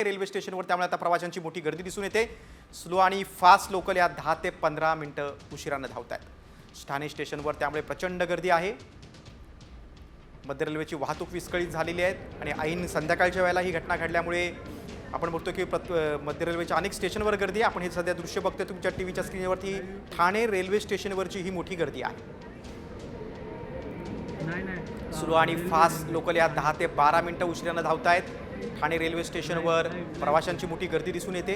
Railway स्टेशनवर, त्यामुळे आता प्रवाशांची मोठी गर्दी दिसून येते। स्लो आणि फास्ट लोकल या 10 ते 15 मिनिटं उशिराने धावत आहेत ठाणे स्टेशनवर, त्यामुळे प्रचंड गर्दी आहे। मध्य रेल्वेची वाहतूक विस्कळीत झालेली आहे आणि ऐन संध्याकाळच्या वेळेला ही घटना घडल्यामुळे आपण बोलतो की मध्य रेल्वेच्या अनेक स्टेशनवर गर्दी आहे। आपण हे सध्या दृश्य बघतोय तुमच्या टीव्हीच्या स्क्रीनवरती, ठाणे रेल्वे स्टेशनवरची ही मोठी गर्दी आहे। स्लो आणि फास्ट लोकल या 10 ते 12 मिनिटं उशिराने धावत आहेत ठाणे रेल्वे स्टेशनवर, प्रवाशांची मोठी गर्दी दिसून येते।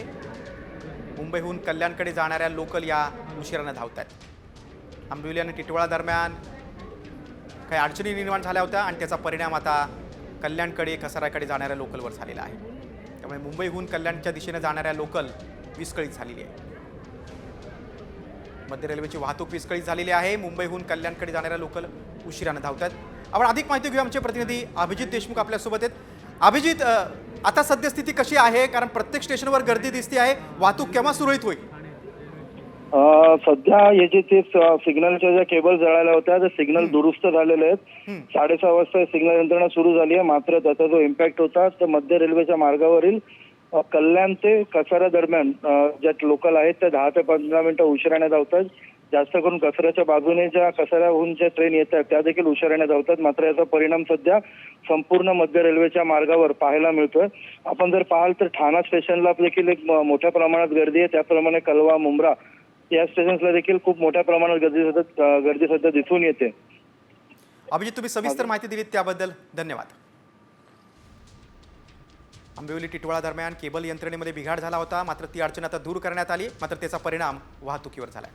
मुंबईहून कल्याणकडे जाणाऱ्या लोकल या उशिराने धावत आहेत। आंबिवली आणि टिटवाळा दरम्यान काही अडचणी निर्माण झाल्या होत्या आणि त्याचा परिणाम आता कल्याणकडे कसाऱ्याकडे जाणाऱ्या लोकलवर झालेला आहे। त्यामुळे मुंबईहून कल्याणच्या दिशेने जाणाऱ्या लोकल विस्कळीत झालेली आहे। मध्य रेल्वेची वाहतूक विस्कळीत झालेली आहे। मुंबईहून कल्याणकडे जाणाऱ्या लोकल उशिराने धावतात। आपण अधिक माहिती घेऊ, आमचे प्रतिनिधी अभिजित देशमुख आपल्यासोबत आहेत। अभिजित, आता सद्यस्थिती कशी आहे? कारण प्रत्येक स्टेशनवर गर्दी दिसते आहे, वाहतूक केव्हा सुरळीत होईल? सध्या याचे ते सिग्नलच्या ज्या केबल जळाल्या होत्या त्या सिग्नल दुरुस्त झालेले आहेत। 6:30 वाजता सिग्नल यंत्रणा सुरू झाली आहे, मात्र त्याचा जो इम्पॅक्ट होता तर मध्य रेल्वेच्या मार्गावरील कल्याण ते कसारा दरम्यान ज्या लोकल आहेत त्या 10 ते 15 मिनिटं उशिराने धावतात। जास्त करून कसाऱ्याच्या बाजूने ज्या कसाऱ्याहून ज्या ट्रेन येत आहेत त्या देखील उशिराने धावतात, मात्र याचा परिणाम सध्या संपूर्ण मध्य रेल्वेच्या मार्गावर पाहायला मिळतोय। आपण जर पाहाल तर ठाणा स्टेशनला देखील एक मोठ्या प्रमाणात गर्दी आहे, त्याप्रमाणे कलवा, मुंब्रा या स्टेशन्सला देखील खूप मोठ्या प्रमाणात गर्दी सध्या दिसून येते। अभिजित, तुम्ही सविस्तर माहिती दिलीत त्याबद्दल धन्यवाद। आंबिवली टिटवाळा दरम्यान केबल यंत्रणेमध्ये बिघाड झाला होता, मात्र ती अडचण आता दूर करण्यात आली, मात्र त्याचा परिणाम वाहतुकीवर झाला।